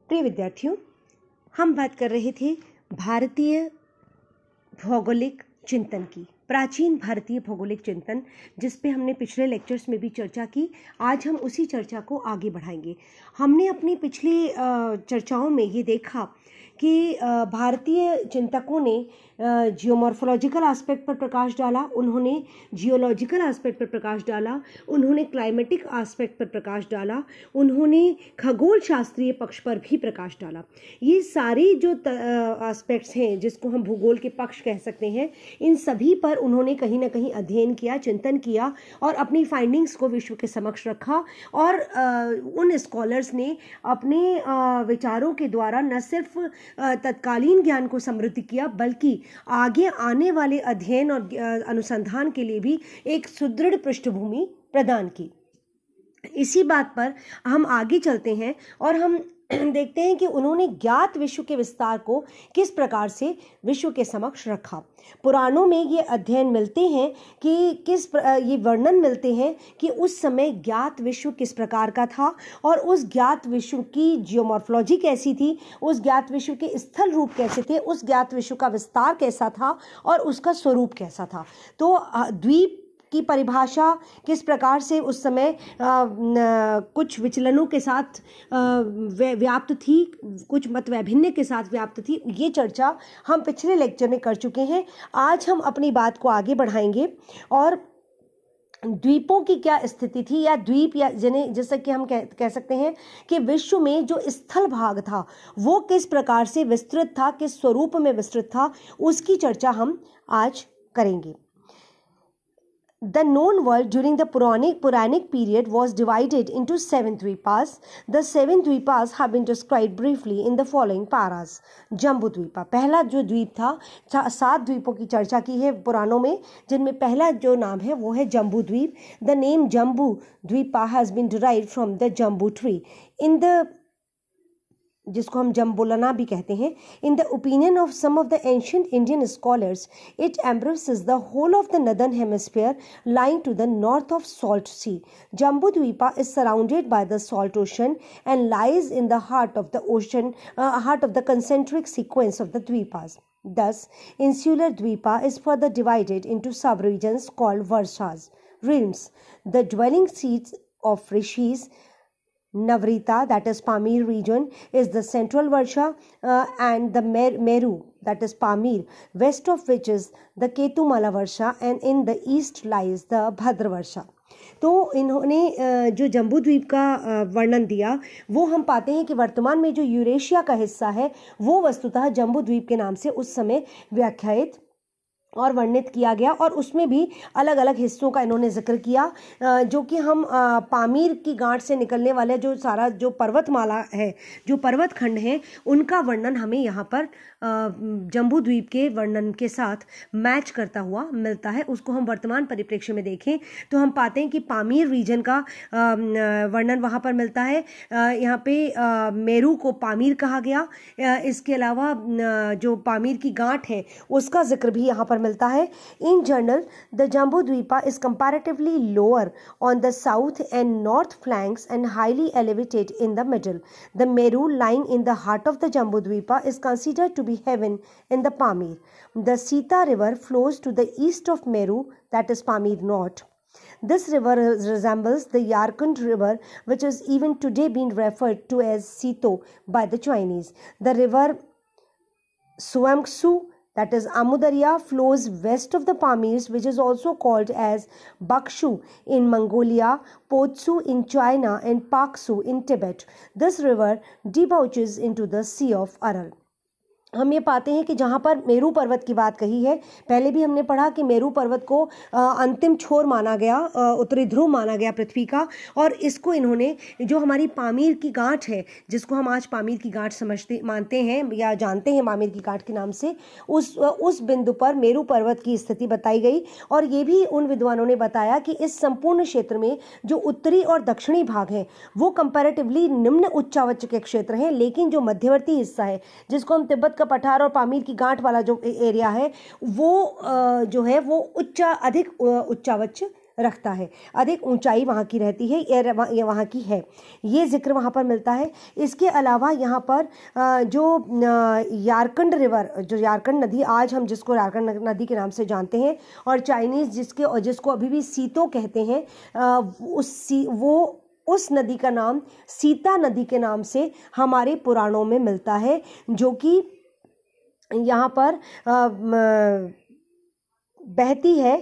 प्रिय विद्यार्थियों, हम बात कर रहे थे भारतीय भौगोलिक चिंतन की, प्राचीन भारतीय भौगोलिक चिंतन, जिस पे हमने पिछले लेक्चर्स में भी चर्चा की। आज हम उसी चर्चा को आगे बढ़ाएंगे। हमने अपनी पिछली चर्चाओं में ये देखा कि भारतीय चिंतकों ने जियोमॉर्फोलॉजिकल एस्पेक्ट पर प्रकाश डाला, उन्होंने जियोलॉजिकल एस्पेक्ट पर प्रकाश डाला, उन्होंने क्लाइमेटिक एस्पेक्ट पर प्रकाश डाला, उन्होंने खगोल शास्त्रीय पक्ष पर भी प्रकाश डाला। ये सारी जो एस्पेक्ट्स हैं, जिसको हम भूगोल के पक्ष कह सकते हैं, इन सभी पर उन्होंने कहीं ना कहीं अध्ययन किया, चिंतन किया और अपनी फाइंडिंग्स को विश्व के समक्ष रखा। और उन स्कॉलर्स ने अपने विचारों के द्वारा न सिर्फ तत्कालीन ज्ञान को समृद्ध किया, बल्कि आगे आने वाले अध्ययन और अनुसंधान के लिए भी एक सुदृढ़ पृष्ठभूमि प्रदान की। इसी बात पर हम आगे चलते हैं और हम देखते हैं कि उन्होंने ज्ञात विश्व के विस्तार को किस प्रकार से विश्व के समक्ष रखा। पुराणों में ये अध्ययन मिलते हैं कि ये वर्णन मिलते हैं कि उस समय ज्ञात विश्व किस प्रकार का था और उस ज्ञात विश्व की जियोमॉर्फोलॉजी कैसी थी, उस ज्ञात विश्व के स्थल रूप कैसे थे, उस ज्ञात विश्व का विस्तार कैसा था और उसका स्वरूप कैसा था। तो द्वीप की परिभाषा किस प्रकार से उस समय कुछ विचलनों के साथ व्याप्त थी, कुछ मत वैभिन्न के साथ व्याप्त थी, ये चर्चा हम पिछले लेक्चर में कर चुके हैं। आज हम अपनी बात को आगे बढ़ाएंगे और द्वीपों की क्या स्थिति थी, या द्वीप, या जिन्हें जैसा कि हम कह सकते हैं कि विश्व में जो स्थल भाग था वो किस प्रकार से विस्तृत था, किस स्वरूप में विस्तृत था, उसकी चर्चा हम आज करेंगे। The known world during the Puranic period was divided into 7 dvipas. The 7 dvipas have been described briefly in the following paras. Jambu द्वीपा, पहला जो द्वीप था, 7 द्वीपों की चर्चा की है पुराणों में, जिनमें पहला जो नाम है वो है जम्बू द्वीप। The name Jambu द्वीपा has been derived from the Jambu tree. In the जिसको हम जम्बोलना भी कहते हैं, in the opinion of some of the ancient Indian scholars it embraces the whole of the northern hemisphere lying to the north of salt sea. Jambu Dvipa is surrounded by the salt ocean and lies in the heart of the ocean, heart of the concentric sequence of the Dvipas. Thus, insular Dvipa is further divided into sub-regions called Varshas, realms. The dwelling seats of rishis, Navrita, that is Pamir region, is the central Varsha, and the Meru, that is Pamir, west of which is the Ketumala Varsha, and in the east lies the Bhadra Varsha. तो इन्होंने जो जम्बू द्वीप का वर्णन दिया, वो हम पाते हैं कि वर्तमान में जो यूरेशिया का हिस्सा है वो वस्तुतः जम्बू द्वीप के नाम से उस समय व्याख्यायित और वर्णित किया गया, और उसमें भी अलग अलग हिस्सों का इन्होंने जिक्र किया, जो कि हम पामीर की गांठ से निकलने वाले जो सारा जो पर्वतमाला है, जो पर्वत खंड है, उनका वर्णन हमें यहाँ पर जम्बू द्वीप के वर्णन के साथ मैच करता हुआ मिलता है। उसको हम वर्तमान परिप्रेक्ष्य में देखें तो हम पाते हैं कि पामीर रीजन का वर्णन वहाँ पर मिलता है। यहाँ पे मेरू को पामीर कहा गया। इसके अलावा जो पामीर की गांठ है उसका जिक्र भी यहाँ पर मिलता है। In general the Jambu Dvipa is comparatively lower on the south and north flanks and highly elevated in the middle. The Meru lying in the heart of the Jambu Dvipa is considered to be heaven in the Pamir. The Sita river flows to the east of Meru, that is Pamir North. This river resembles the Yarkand river, which is even today being referred to as Sito by the Chinese. The river Suamksu, that is Amudarya, flows west of the Pamirs, which is also called as Bakshu in Mongolia, Potsu in China, and Paksu in Tibet. This river debouches into the Sea of Aral. हम ये पाते हैं कि जहाँ पर मेरू पर्वत की बात कही है, पहले भी हमने पढ़ा कि मेरू पर्वत को अंतिम छोर माना गया, उत्तरी ध्रुव माना गया पृथ्वी का, और इसको इन्होंने जो हमारी पामीर की गांठ है, जिसको हम आज पामीर की गांठ मानते हैं या जानते हैं पामीर की गांठ के नाम से, उस बिंदु पर मेरू पर्वत की स्थिति बताई गई। और ये भी उन विद्वानों ने बताया कि इस संपूर्ण क्षेत्र में जो उत्तरी और दक्षिणी भाग है वो कंपैरेटिवली निम्न उच्चावच के क्षेत्र हैं, लेकिन जो मध्यवर्ती हिस्सा है, जिसको हम तिब्बत का पठार और पामीर की गांठ वाला जो एरिया है, वो जो है वो अधिक उच्चावच रखता है, अधिक ऊंचाई वहाँ की रहती है, ये वहाँ की है, ये जिक्र वहाँ पर मिलता है। इसके अलावा यहाँ पर जो यारकंड रिवर, जो यारकंड नदी, आज हम जिसको यारकंड नदी के नाम से जानते हैं, और चाइनीज़ जिसको अभी भी सीतो कहते हैं, उस नदी का नाम सीता नदी के नाम से हमारे पुराणों में मिलता है, जो कि यहाँ पर बहती है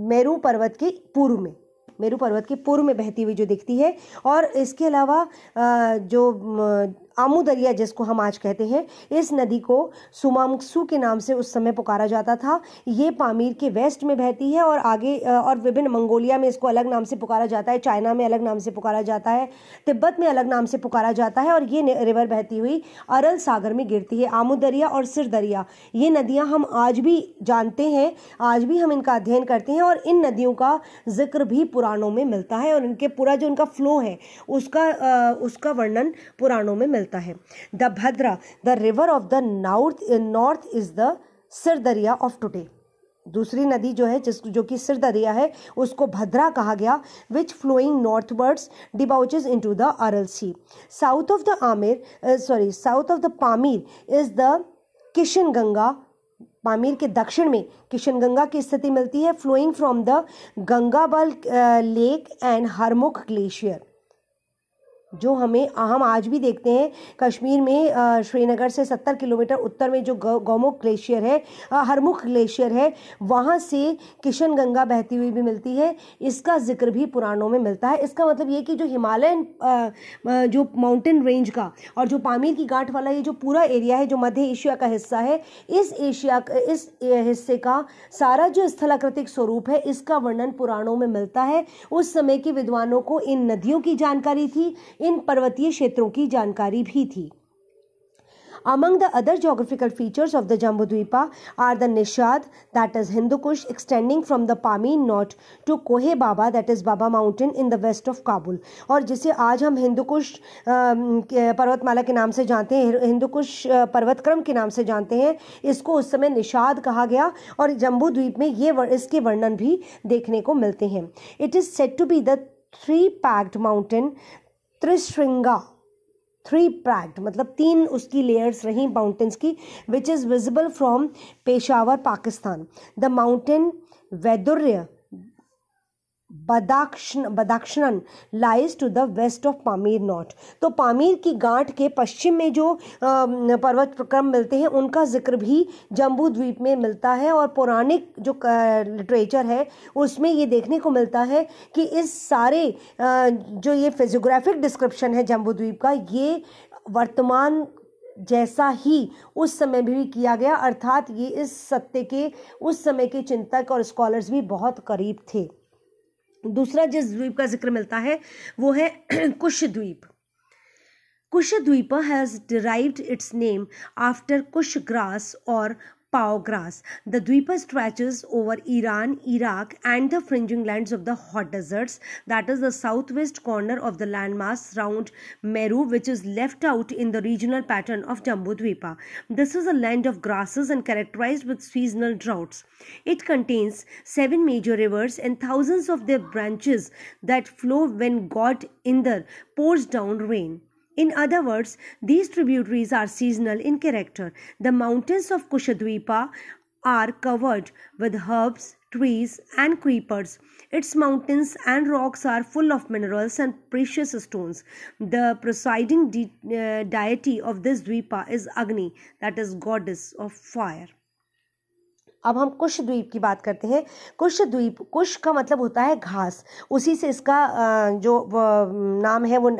मेरू पर्वत के पूर्व में, मेरू पर्वत के पूर्व में बहती हुई जो दिखती है। और इसके अलावा जो आमू दरिया जिसको हम आज कहते हैं, इस नदी को सुमांगसू के नाम से उस समय पुकारा जाता था। ये पामीर के वेस्ट में बहती है और आगे और विभिन्न मंगोलिया में इसको अलग नाम से पुकारा जाता है, चाइना में अलग नाम से पुकारा जाता है, तिब्बत में अलग नाम से पुकारा जाता है। और ये रिवर बहती हुई अरल सागर में गिरती है। आमू दरिया और सिर दरिया, ये नदियाँ हम आज भी जानते हैं, आज भी हम इनका अध्ययन करते हैं, और इन नदियों का जिक्र भी पुराणों में मिलता है, और इनके पूरा जो उनका फ्लो है उसका वर्णन पुराणों में मिलता है। The Bhadra, the river of the north is the सिर दरिया ऑफ टुडे। दूसरी नदी जो है जो कि सिर दरिया है, उसको भद्रा कहा गया, which flowing northwards debouches into the Aral sea. South of the Pamir is the Kishan Ganga. Pamir के दक्षिण में किशन गंगा की स्थिति मिलती है, flowing from the Gangabal lake and Harmukh glacier, जो हम आज भी देखते हैं कश्मीर में, श्रीनगर से 70 किलोमीटर उत्तर में जो गौमुख ग्लेशियर है, हरमुख ग्लेशियर है, वहाँ से किशन गंगा बहती हुई भी मिलती है। इसका जिक्र भी पुराणों में मिलता है। इसका मतलब ये कि जो हिमालयन जो माउंटेन रेंज का और जो पामीर की गांठ वाला ये जो पूरा एरिया है, जो मध्य एशिया का हिस्सा है, इस हिस्से का सारा जो स्थलाकृतिक स्वरूप है, इसका वर्णन पुराणों में मिलता है। उस समय के विद्वानों को इन नदियों की जानकारी थी, इन पर्वतीय क्षेत्रों की जानकारी भी थी। Among the other geographical features of the Jambudvipa are the Nishad, that is Hindu Kush, extending from the Pamir Knot to Kohe Baba, that is Baba Mountain in the west of Kabul, और जिसे आज हम हिंदू कुश पर्वतमाला के नाम से जानते हैं, हिंदू कुश पर्वतक्रम के नाम से जानते हैं, इसको उस समय निषाद कहा गया, और जम्बू द्वीप में इसके वर्णन भी देखने को मिलते हैं। It is said to be the three-packed mountain Trishringa, three packed मतलब 3 उसकी लेयर्स रही माउंटेन्स की, which is visible from Peshawar Pakistan. The mountain Vaidurya Badakhshan lies to the west of Pamir knot. तो पामीर की गांठ के पश्चिम में जो पर्वत प्रक्रम मिलते हैं, उनका जिक्र भी जम्बू द्वीप में मिलता है, और पौराणिक जो लिटरेचर है उसमें ये देखने को मिलता है कि इस सारे जो ये फिजियोग्राफिक डिस्क्रिप्शन है जम्बू द्वीप का, ये वर्तमान जैसा ही उस समय भी किया गया, अर्थात ये इस सत्य के उस समय के चिंतक और स्कॉलर्स भी बहुत करीब थे। दूसरा जिस द्वीप का जिक्र मिलता है वो है कुश द्वीप। कुश द्वीप has derived it's name after Kush grass और Pau grass. The Dvipa stretches over Iran, Iraq and the fringing lands of the hot deserts, that is the southwest corner of the landmass round Meru, which is left out in the regional pattern of Jambu Dvipa. This is a land of grasses and characterized with seasonal droughts. It contains 7 major rivers and thousands of their branches that flow when God Indra pours down rain. In other words, these tributaries are seasonal in character. The mountains of Kushadvipa are covered with herbs, trees and creepers. Its mountains and rocks are full of minerals and precious stones. The presiding deity of this Dvipa is Agni, that is goddess of fire. अब हम कुश द्वीप की बात करते हैं। कुश द्वीप, कुश का मतलब होता है घास, उसी से इसका जो नाम है वो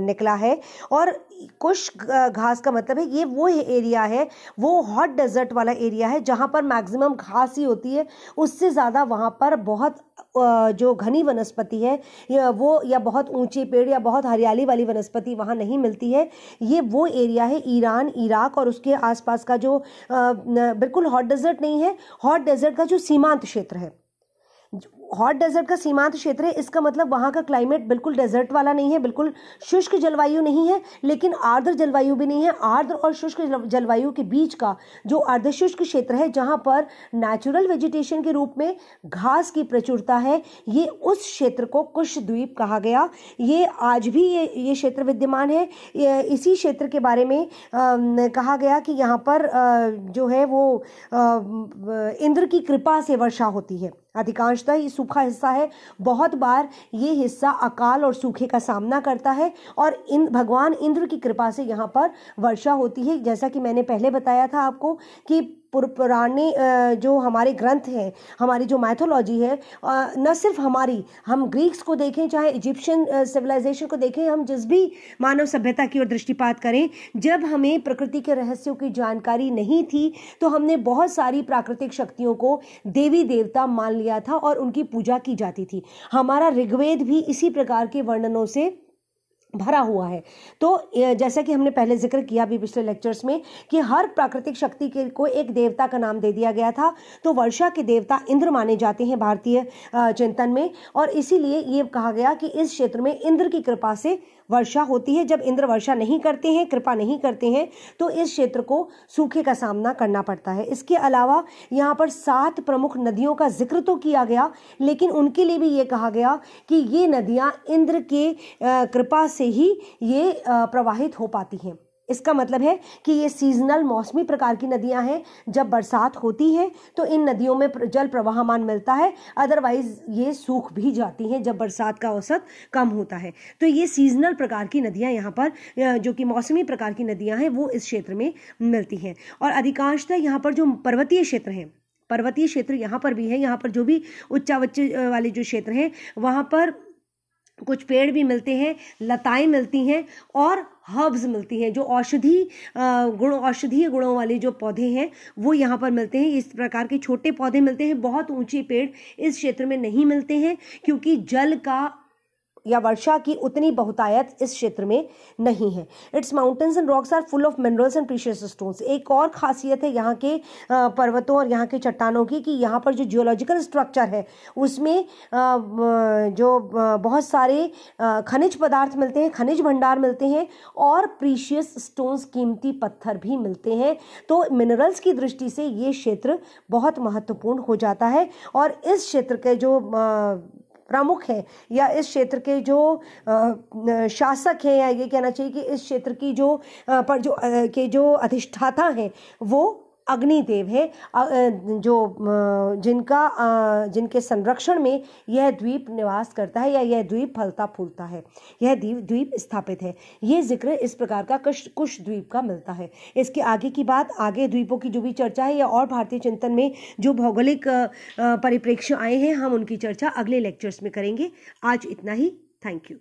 निकला है। और कुश घास का मतलब है ये वो एरिया है, वो हॉट डेजर्ट वाला एरिया है जहाँ पर मैक्सिमम घास ही होती है, उससे ज़्यादा वहाँ पर बहुत जो घनी वनस्पति है या बहुत ऊंचे पेड़ या बहुत हरियाली वाली वनस्पति वहाँ नहीं मिलती है। ये वो एरिया है ईरान, इराक और उसके आसपास का जो बिल्कुल हॉट डेजर्ट नहीं है, हॉट डेजर्ट का जो सीमांत क्षेत्र है। हॉट डेजर्ट का सीमांत क्षेत्र है, इसका मतलब वहाँ का क्लाइमेट बिल्कुल डेजर्ट वाला नहीं है, बिल्कुल शुष्क जलवायु नहीं है, लेकिन आर्द्र जलवायु भी नहीं है। आर्द्र और शुष्क जलवायु के बीच का जो अर्धशुष्क क्षेत्र है, जहाँ पर नेचुरल वेजिटेशन के रूप में घास की प्रचुरता है, ये उस क्षेत्र को कुश द्वीप कहा गया। ये आज भी ये क्षेत्र विद्यमान है। इसी क्षेत्र के बारे में कहा गया कि यहाँ पर जो है वो इंद्र की कृपा से वर्षा होती है। अधिकांशतः ये सूखा हिस्सा है, बहुत बार ये हिस्सा अकाल और सूखे का सामना करता है और भगवान इंद्र की कृपा से यहाँ पर वर्षा होती है। जैसा कि मैंने पहले बताया था आपको कि पुराने जो हमारे ग्रंथ हैं, हमारी जो मैथोलॉजी है, न सिर्फ हमारी, हम ग्रीक्स को देखें, चाहे इजिप्शियन सिविलाइजेशन को देखें, हम जिस भी मानव सभ्यता की ओर दृष्टिपात करें, जब हमें प्रकृति के रहस्यों की जानकारी नहीं थी तो हमने बहुत सारी प्राकृतिक शक्तियों को देवी देवता मान लिया था और उनकी पूजा की जाती थी। हमारा ऋग्वेद भी इसी प्रकार के वर्णनों से भरा हुआ है। तो जैसा कि हमने पहले जिक्र किया भी पिछले लेक्चर्स में कि हर प्राकृतिक शक्ति के को एक देवता का नाम दे दिया गया था। तो वर्षा के देवता इंद्र माने जाते हैं भारतीय चिंतन में, और इसीलिए ये कहा गया कि इस क्षेत्र में इंद्र की कृपा से वर्षा होती है। जब इंद्र वर्षा नहीं करते हैं, कृपा नहीं करते हैं, तो इस क्षेत्र को सूखे का सामना करना पड़ता है। इसके अलावा यहाँ पर 7 प्रमुख नदियों का जिक्र तो किया गया, लेकिन उनके लिए भी ये कहा गया कि ये नदियाँ इंद्र के कृपा से ही ये प्रवाहित हो पाती हैं। इसका मतलब है कि ये सीजनल मौसमी प्रकार की नदियां हैं। जब बरसात होती है तो इन नदियों में जल प्रवाहमान मिलता है, अदरवाइज ये सूख भी जाती हैं जब बरसात का औसत कम होता है। तो ये सीजनल प्रकार की नदियां यहाँ पर, जो कि मौसमी प्रकार की नदियां हैं, वो इस क्षेत्र में मिलती हैं। और अधिकांशतः यहाँ पर जो पर्वतीय क्षेत्र हैं, पर्वतीय क्षेत्र यहाँ पर भी है। यहाँ पर जो भी उच्चावच वाले जो क्षेत्र हैं, वहाँ पर कुछ पेड़ भी मिलते हैं, लताएं मिलती हैं और हर्ब्स मिलती हैं, जो औषधीय गुणों वाले जो पौधे हैं वो यहाँ पर मिलते हैं। इस प्रकार के छोटे पौधे मिलते हैं। बहुत ऊंचे पेड़ इस क्षेत्र में नहीं मिलते हैं क्योंकि जल का या वर्षा की उतनी बहुतायत इस क्षेत्र में नहीं है। Its mountains and rocks are full of minerals and precious stones. एक और खासियत है यहाँ के पर्वतों और यहाँ के चट्टानों की कि यहाँ पर जो जियोलॉजिकल स्ट्रक्चर है उसमें जो बहुत सारे खनिज पदार्थ मिलते हैं, खनिज भंडार मिलते हैं और प्रीशियस स्टोन्स, कीमती पत्थर भी मिलते हैं। तो मिनरल्स की दृष्टि से ये क्षेत्र बहुत महत्वपूर्ण हो जाता है। और इस क्षेत्र के जो प्रमुख है या इस क्षेत्र के जो शासक हैं, या ये कहना चाहिए कि इस क्षेत्र की जो अधिष्ठाता हैं वो अग्निदेव है, जिनके संरक्षण में यह द्वीप निवास करता है या यह द्वीप फलता फूलता है, यह द्वीप स्थापित है। ये जिक्र इस प्रकार का कुश द्वीप का मिलता है। इसके आगे की बात, आगे द्वीपों की जो भी चर्चा है या और भारतीय चिंतन में जो भौगोलिक परिप्रेक्ष्य आए हैं, हम उनकी चर्चा अगले लेक्चर्स में करेंगे। आज इतना ही। Thank you.